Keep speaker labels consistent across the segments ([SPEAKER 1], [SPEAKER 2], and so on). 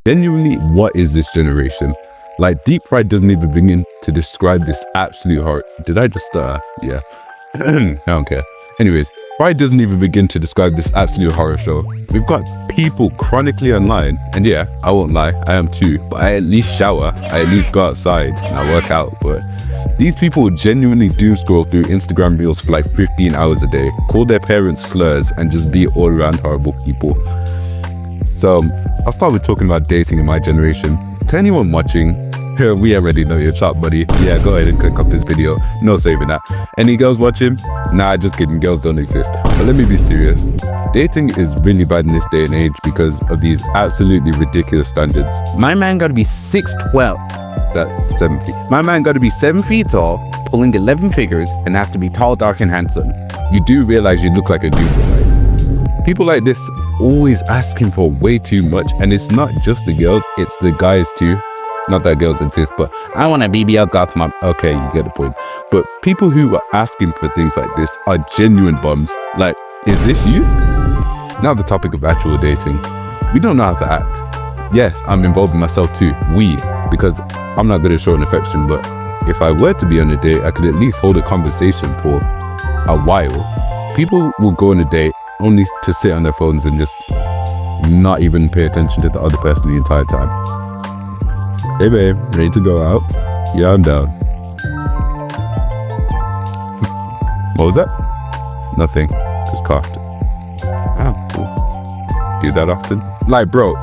[SPEAKER 1] Genuinely, what is this generation? Like, deep fried doesn't even begin to describe this absolute horror. Did I just, yeah. I don't care. Anyways, Fried doesn't even begin to describe this absolute horror show. We've got people chronically online, and yeah, I won't lie, I am too, but I at least shower, I at least go outside, and I work out, but these people genuinely doom scroll through Instagram reels for like 15 hours a day, call their parents slurs, and just be all around horrible people. So, I'll start with talking about dating in my generation. To anyone watching, we already know your chat, buddy. Yeah, go ahead and click off this video. No saving that. Any girls watching? Nah, just kidding. Girls don't exist. But let me be serious. Dating is really bad in this day and age because of these absolutely ridiculous standards.
[SPEAKER 2] My man gotta be 6'12".
[SPEAKER 1] That's 7 feet.
[SPEAKER 2] My man gotta be 7 feet tall, pulling 11 figures, and has to be tall, dark, and handsome.
[SPEAKER 1] You do realize you look like a dude, right? People like this always asking for way too much, and it's not just the girls, it's the guys too. Not that girls exist, but
[SPEAKER 2] I want a BBL goth mom.
[SPEAKER 1] Okay, you get the point. But people who are asking for things like this are genuine bums. Like, is this you? Now the topic of actual dating. We don't know how to act. Yes, I'm involving myself too. Because I'm not good at showing affection, but if I were to be on a date, I could at least hold a conversation for a while. People will go on a date only to sit on their phones and just not even pay attention to the other person the entire time. Hey babe, ready to go out? Yeah, I'm down. What was that? Nothing, just coughed. Oh, cool. Do that often? Like, bro.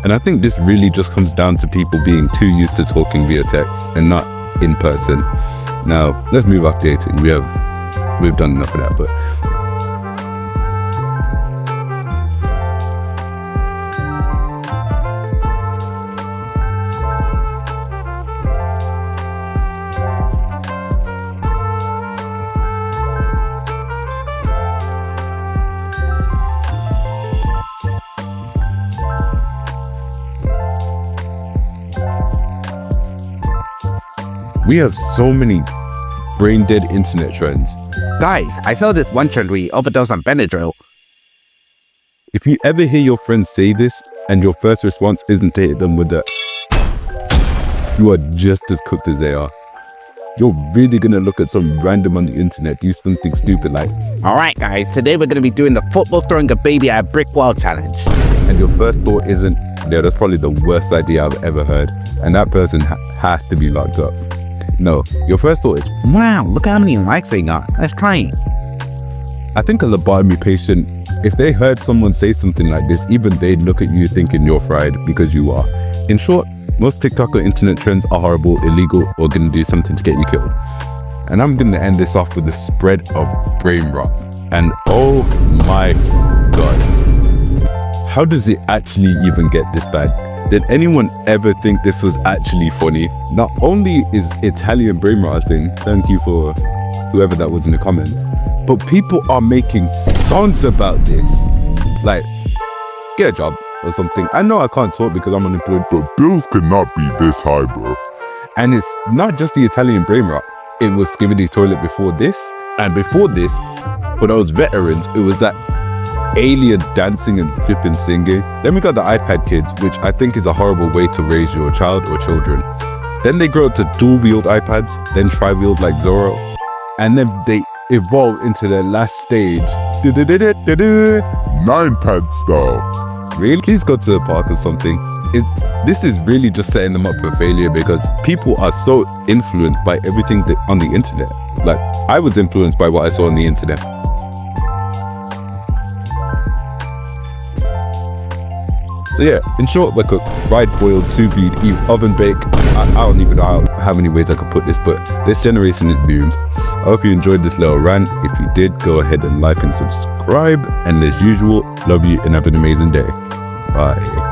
[SPEAKER 1] And I think this really just comes down to people being too used to talking via text and not in person. Now, let's move off dating. We've done enough of that, but we have so many brain-dead internet trends.
[SPEAKER 2] Guys, I saw this one trend where you overdose on Benadryl.
[SPEAKER 1] If you ever hear your friends say this and your first response isn't to hit them with the you are just as cooked as they are. You're really gonna look at some random on the internet, do something stupid like,
[SPEAKER 2] alright guys, today we're gonna be doing the football throwing a baby at a brick wall challenge.
[SPEAKER 1] And your first thought isn't, yeah, that's probably the worst idea I've ever heard, and that person has to be locked up. No, your first thought is,
[SPEAKER 2] wow, look how many likes they got. Let's try it.
[SPEAKER 1] I think a lobotomy patient, if they heard someone say something like this, even they'd look at you thinking you're fried because you are. In short, most TikTok or internet trends are horrible, illegal, or gonna do something to get you killed. And I'm gonna end this off with the spread of brain rot. And oh my God, how does it actually even get this bad? Did anyone ever think this was actually funny? Not only is Italian brain rot a thing, thank you for whoever that was in the comments, but people are making songs about this. Like, get a job or something. I know I can't talk because I'm unemployed,
[SPEAKER 3] but bills cannot be this high, bro.
[SPEAKER 1] And it's not just the Italian brain rot. It was Skibidi Toilet before this. And before this, for those veterans, it was that alien dancing and flipping singing. Then we got the iPad kids, which I think is a horrible way to raise your child or children. Then they grow up to dual-wield iPads, then tri-wield like Zorro. And then they evolve into their last stage.
[SPEAKER 3] 9-pad style.
[SPEAKER 1] Really? Please go to the park or something. This is really just setting them up for failure because people are so influenced by everything on the internet. Like, I was influenced by what I saw on the internet. So yeah, in short, we're cooked, fried, boiled, sous vide, oven bake. I don't even know how many ways I could put this, but this generation is doomed. I hope you enjoyed this little rant. If you did, go ahead and like and subscribe. And as usual, love you and have an amazing day. Bye.